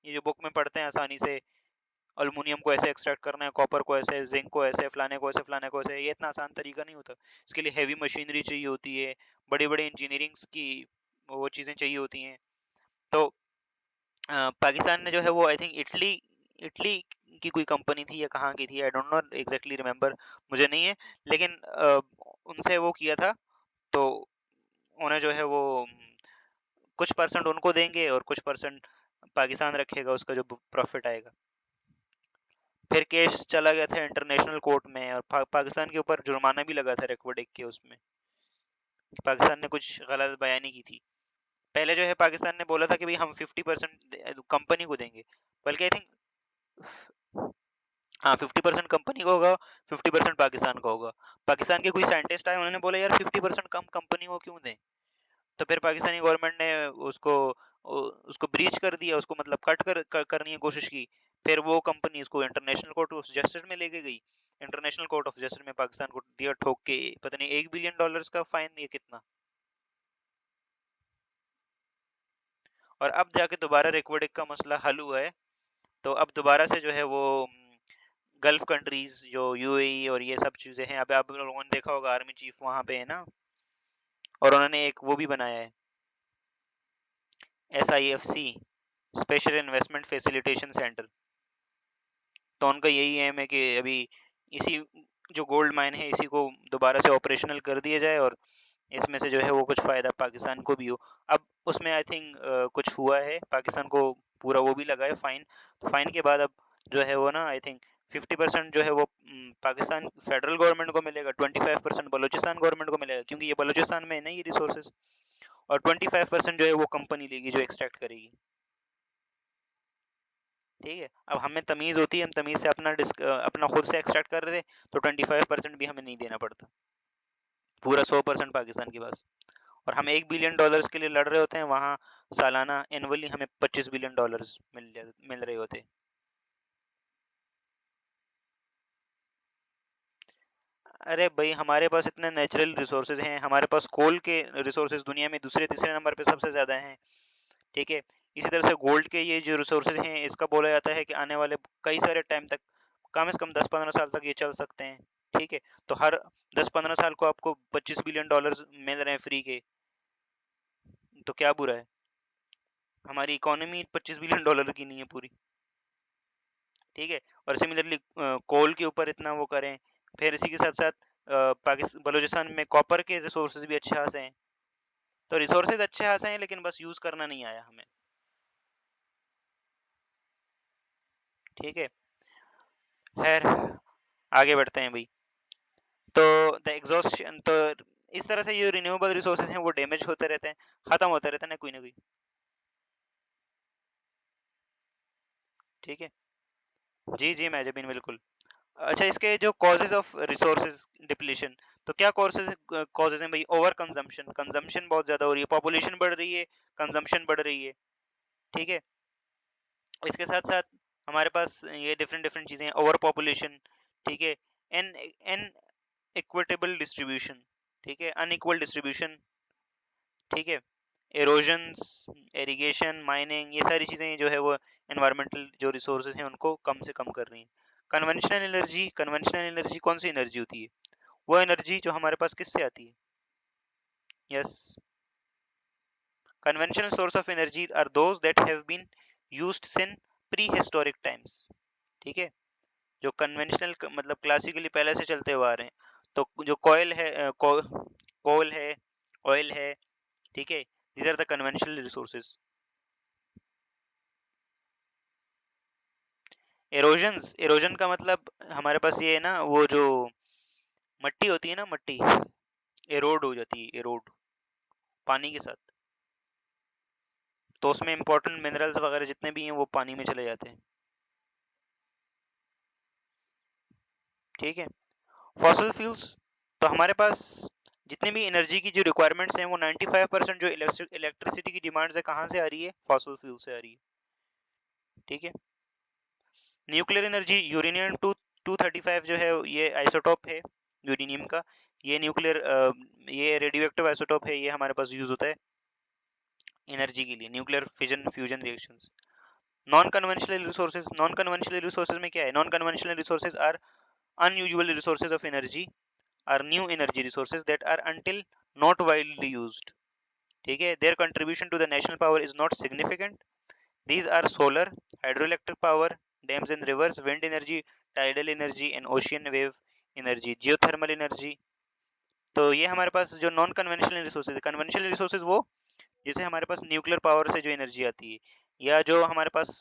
ये जो बुक में पढ़ते हैं आसानी से, अल्युमिनियम को ऐसे एक्सट्रैक्ट करना है, कॉपर को ऐसे, जिंक को ऐसे, फलाने को ऐसे, फलाने को ऐसे, ये इतना आसान तरीका नहीं होता। इसके लिए हैवी मशीनरी चाहिए होती है, बड़ी बड़ी इंजीनियरिंग्स की वो चीज़ें चाहिए होती हैं। तो पाकिस्तान ने जो है वो आई थिंक इटली, इटली की कोई कंपनी थी या कहाँ की थी, I don't know exactly remember, मुझे नहीं है, लेकिन उनसे वो किया था। तो उन्हें जो है वो कुछ परसेंट उनको देंगे और कुछ परसेंट पाकिस्तान रखेगा, उसका जो प्रॉफिट आएगा। फिर केस चला गया था इंटरनेशनल कोर्ट में, और पाकिस्तान के ऊपर जुर्माना भी लगा था रिकवोडिक के उसमें, पाकिस्तान ने कुछ गलत बयानी की थी। पहले जो है पाकिस्तान ने बोला था कि भाई हम 50% कंपनी को देंगे, बल्कि आई थिंक, हाँ 50% कंपनी का होगा, 50% पाकिस्तान का होगा। पाकिस्तान के कोई साइंटिस्ट आए, उन्होंने बोला यार 50% कम कंपनी को क्यों दें? तो फिर पाकिस्तानी गवर्नमेंट ने उसको उसको ब्रीच कर दिया, उसको मतलब करने की कोशिश की। फिर वो कंपनी उसको इंटरनेशनल कोर्ट ऑफ जस्टिस में लेके गई। इंटरनेशनल कोर्ट ऑफ जस्टिस में पाकिस्तान को दिया ठोक के, पता नहीं $1 बिलियन का फाइन, ये कितना। और अब जाके दोबारा रिकवोडिक का मसला हल हुआ है। तो अब दोबारा से जो है वो गल्फ कंट्रीज, जो यूएई और ये सब चीजें हैं, अब आप लोगों ने देखा होगा आर्मी चीफ वहां पे है ना, और उन्होंने एक वो भी बनाया है, SIFC, special investment facilitation centre. तो उनका यही एम है कि अभी इसी जो गोल्ड माइन है इसी को दोबारा से ऑपरेशनल कर दिया जाए, और इसमें से जो है वो कुछ फ़ायदा पाकिस्तान को भी हो। अब उसमें आई थिंक कुछ हुआ है, पाकिस्तान को पूरा वो भी लगा है फाइन। तो फाइन के बाद अब जो है वो ना आई थिंक 50% जो है वो पाकिस्तान फेडरल गवर्नमेंट को मिलेगा, 25% बलूचिस्तान गवर्नमेंट को मिलेगा, क्योंकि ये बलूचिस्तान में है ना ये रिसोर्सेज, और 25% जो है वो कंपनी लेगी जो एक्सट्रैक्ट करेगी। ठीक है, अब हमें तमीज़ होती है, हम तमीज़ से अपना खुद से एक्सट्रैक्ट कर रहे थे, तो 25% भी हमें नहीं देना पड़ता, पूरा 100% पाकिस्तान के पास। और हम $1 बिलियन के लिए लड़ रहे होते हैं, वहाँ सालाना एनुअली हमें $25 बिलियन मिल रहे होते हैं। अरे भाई हमारे पास इतने नेचुरल रिसोर्सेज हैं, हमारे पास कोल के रिसोर्सेज दुनिया में दूसरे तीसरे नंबर पे सबसे ज़्यादा हैं। ठीक है, इसी तरह से गोल्ड के ये जो रिसोर्सेज हैं, इसका बोला जाता है कि आने वाले कई सारे टाइम तक, कम से कम 10-15 साल तक ये चल सकते हैं। ठीक है, तो हर 10-15 साल को आपको $25 बिलियन मिल रहे हैं फ्री के, तो क्या बुरा है? हमारी इकोनॉमी $25 बिलियन की नहीं है पूरी। ठीक है, और सिमिलरली कोल के ऊपर इतना वो करें, फिर इसी के साथ साथ पाकिस्तान बलूचिस्तान में कॉपर के रिसोर्सेज भी अच्छे खासे हैं। तो रिसोर्सेज अच्छे खासे हैं, लेकिन बस यूज करना नहीं आया हमें। ठीक है, खैर आगे बढ़ते हैं भाई। तो द एग्जॉस्शन, तो इस तरह से जो रिन्यूएबल रिसोर्सेज हैं वो डैमेज होते रहते हैं, खत्म होते रहते हैं ना कोई ना कोई। ठीक है, जी जी मैं जमीन बिल्कुल। अच्छा, इसके जो कॉजेज ऑफ रिसोर्सेज डिप्लीशन, तो क्या कॉजेज हैं भाई? ओवर कंजम्पशन, कंजम्पशन बहुत ज्यादा हो रही है, पॉपुलेशन बढ़ रही है, कंजम्पशन बढ़ रही है। ठीक है, इसके साथ साथ हमारे पास ये डिफरेंट डिफरेंट चीजें हैं, ओवर पॉपुलेशन। ठीक है, एन एन इक्विटेबल डिस्ट्रीब्यूशन, ठीक है, अनइक्वल डिस्ट्रीब्यूशन, ठीक है, एरोजन्स, इरिगेशन, माइनिंग, ये सारी चीजें जो है वो एनवायरमेंटल जो रिसोर्सेज हैं उनको कम से कम कर रही हैं। कन्वेंशनल एनर्जी कौन सी एनर्जी होती है? वो एनर्जी जो हमारे पास किससे आती है? Yes, conventional source of energy are those that have been used since prehistoric times, ठीक है, जो कन्वेंशनल मतलब क्लासिकली पहले से चलते हुए आ रहे हैं। तो जो कोयल है, कोल है, ऑयल है, ठीक है, these are the conventional resources. Halogen का मतलब हमारे पास ये है ना, वो जो मट्टी होती है ना, मट्टी एरोड हो जाती है, एरोड पानी के साथ, तो उसमें इंपॉर्टेंट मिनरल्स वगैरह जितने भी हैं वो पानी में चले जाते हैं, ठीक है। फॉसिल फ्यूल्स, तो हमारे पास जितने भी एनर्जी की जो रिक्वायरमेंट्स हैं वो 95% जो इलेक्ट्रिसिटी की डिमांड्स है कहाँ से आ रही है? फॉसिल फ्यूल से आ रही है, ठीक है। न्यूक्लियर एनर्जी, यूरेनियम 235 जो है ये आइसोटोप है यूरेनियम का, ये न्यूक्लियर ये रेडियोएक्टिव आइसोटोप है, ये हमारे पास यूज होता है एनर्जी के लिए, nuclear fission fusion reactions. Non conventional resources में क्या है? Non conventional resources are unusual resources of energy, are new energy resources that are until not widely used, ठीक है, their contribution to the national power is not significant. These are solar, hydroelectric power, dams and rivers, wind energy, tidal energy and ocean wave energy, geothermal energy। तो ये हमारे पास जो non conventional resources है, conventional resources वो जैसे हमारे पास nuclear power से जो एनर्जी आती है, या जो हमारे पास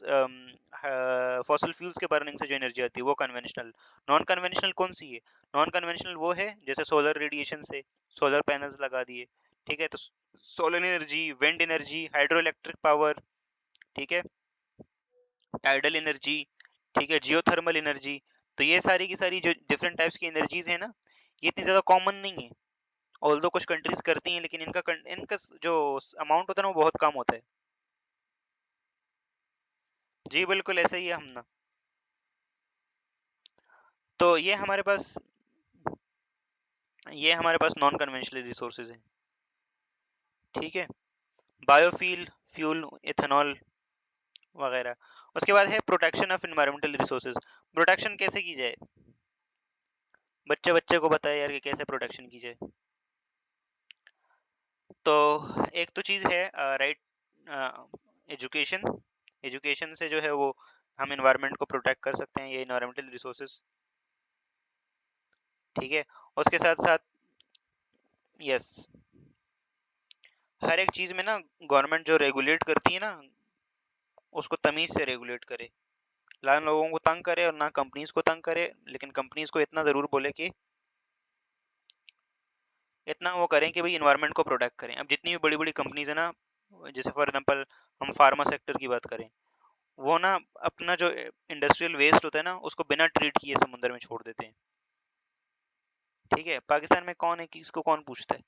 फॉसिल फ्यूल्स के बर्निंग से जो एनर्जी आती है वो कन्वेंशनल। नॉन कन्वेंशनल कौन सी है? नॉन कन्वेंशनल वो है जैसे सोलर रेडिएशन से सोलर पैनल्स लगा दिए, ठीक है, तो solar energy, wind energy, hydro electric power, ठीक है, टाइडल एनर्जी, ठीक है, जियोथर्मल एनर्जी। तो ये सारी की सारी जो डिफरेंट टाइप्स की एनर्जीज है ना, ये इतनी ज्यादा कॉमन नहीं है, ऑल्दो कुछ कंट्रीज करती हैं, लेकिन इनका जो अमाउंट होता है ना वो बहुत कम होता है। जी बिल्कुल ऐसा ही है हम ना। तो ये हमारे पास नॉन कन्वेंशनल रिसोर्सेज हैं, ठीक है, बायोफ्यूल, फ्यूल, इथेनॉल वगैरह। उसके बाद है protection of environmental resources. Protection कैसे की जाए? बच्चे बच्चे को बताए यार कि कैसे प्रोटेक्शन की जाए। तो एक तो चीज़ है राइट एजुकेशन। एजुकेशन से जो है वो हम एनवायरनमेंट को प्रोटेक्ट कर सकते हैं, ये एनवायरमेंटल रिसोर्सेज, ठीक है। उसके साथ साथ यस, हर एक चीज़ में ना गवर्नमेंट जो रेगुलेट करती है ना, उसको तमीज से रेगुलेट करे, ना लोगों को तंग करे और ना कंपनीज को तंग करे, लेकिन कंपनीज को इतना ज़रूर बोले कि इतना वो करें कि भाई इन्वायरमेंट को प्रोटेक्ट करें। अब जितनी भी बड़ी बड़ी कंपनीज है ना, जैसे फॉर एग्जांपल हम फार्मा सेक्टर की बात करें, वो ना अपना जो इंडस्ट्रियल वेस्ट होता है ना उसको बिना ट्रीट किए समुद्र में छोड़ देते हैं, ठीक है। पाकिस्तान में कौन है कि इसको कौन पूछता है?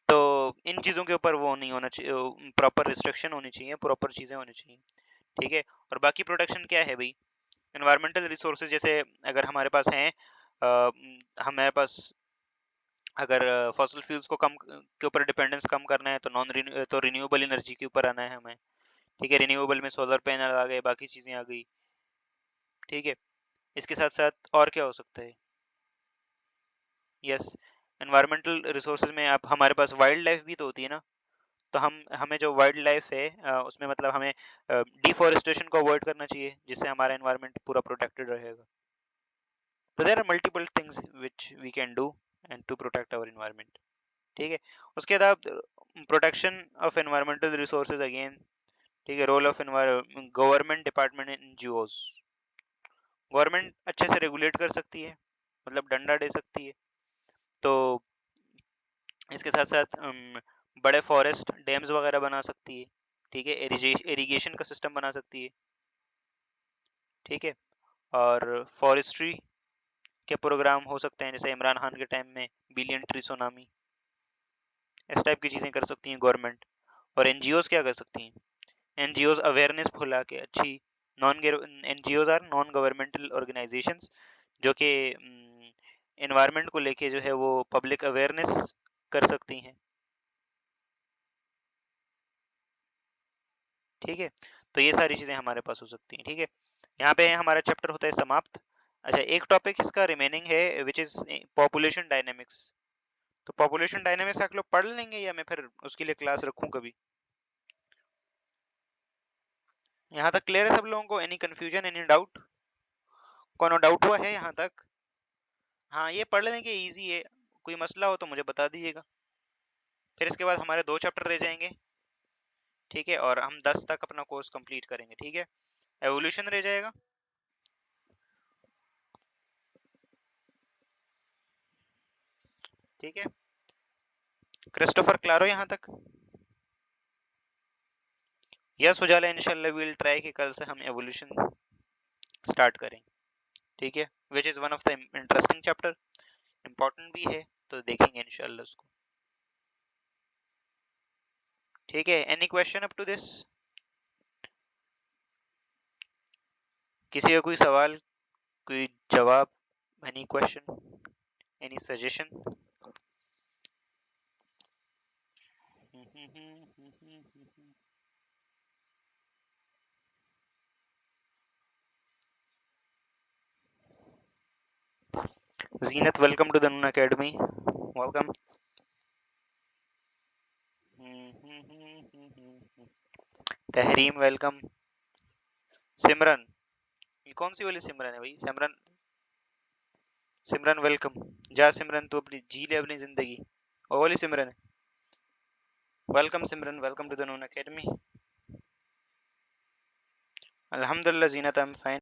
तो इन चीज़ों के ऊपर वो नहीं होना चाहिए, प्रॉपर रिस्ट्रिक्शन होनी चाहिए, प्रॉपर चीज़ें होनी चाहिए, ठीक है। और बाकी प्रोटेक्शन क्या है भाई? एनवायरमेंटल रिसोर्सेज जैसे अगर हमारे पास हैं, हमारे पास अगर फॉसिल फ्यूल्स को कम के ऊपर डिपेंडेंस कम करना है तो रिन्यूएबल एनर्जी के ऊपर आना है हमें, ठीक है। रिन्यूएबल में सोलर पैनल आ गए, बाकी चीज़ें आ गई, ठीक है। इसके साथ साथ और क्या हो सकता है? यस, एनवायरमेंटल रिसोर्सेज में आप हमारे पास वाइल्ड लाइफ भी तो होती है ना, तो हम हमें जो वाइल्ड लाइफ है उसमें मतलब हमें डिफॉरेस्टेशन को अवॉइड करना चाहिए, जिससे हमारा एनवायरनमेंट पूरा प्रोटेक्टेड रहेगा। तो there are multiple things which we can do and to protect our environment, ठीक है। उसके बाद protection of environmental resources again, ठीक है, role of government department NGOs. Government अच्छे से रेगुलेट कर सकती है, मतलब डंडा दे सकती है। तो इसके साथ साथ बड़े फॉरेस्ट डैम्स वगैरह बना सकती है, ठीक है, इरिगेशन का सिस्टम बना सकती है, ठीक है। और फॉरेस्ट्री के प्रोग्राम हो सकते हैं, जैसे इमरान खान के टाइम में बिलियन ट्री सोनामी, इस टाइप की चीज़ें कर सकती हैं गवर्नमेंट। और एनजीओज क्या कर सकती हैं? एनजीओज अवेयरनेस फैला के अच्छी, non NGOs are non governmental organisations जो कि एनवायरनमेंट को लेके जो है वो पब्लिक अवेयरनेस कर सकती हैं। ठीक है, तो ये सारी चीजें हमारे पास हो सकती हैं। ठीक है, यहाँ पे हमारा चैप्टर होता है समाप्त। अच्छा, एक टॉपिक इसका रिमेनिंग है विच इज पॉपुलेशन डायनेमिक्स। तो पॉपुलेशन डायनेमिक्स आप लोग पढ़ लेंगे या मैं फिर उसके लिए क्लास रखूं कभी? यहाँ तक क्लियर है सब लोगों को? Any confusion, any doubt? कोनो डाउट हुआ है यहाँ तक? हाँ, ये पढ़ लेने के इजी है, कोई मसला हो तो मुझे बता दीजिएगा। फिर इसके बाद हमारे 2 चैप्टर रह जाएंगे। ठीक है, और हम 10 तक अपना कोर्स कंप्लीट करेंगे। ठीक है, एवोल्यूशन रह जाएगा। ठीक है, क्रिस्टोफर क्लारो यहाँ तक? यस हो जाला इंशाल्लाह। विल ट्राई कि कल से हम एवोल्यूशन स्टार्ट करें। ठीक है, which is one of the interesting chapter, important भी है, तो देखेंगे इंशाल्लाह उसको। ठीक है, any question up to this? किसी का कोई सवाल, कोई जवाब, any question, any suggestion? Zeenat, welcome to the Noon academy, welcome. Tehreem, welcome. Simran, ये कौन सी वाली सिमरन है भाई? सिमरन, सिमरन वेलकम। जा सिमरन, तू अपनी जी ले अपनी जिंदगी, वो वाली सिमरन है। Welcome Simran, welcome to the Noon academy. अल्हम्दुलिल्लाह जीनत, आई एम फाइन।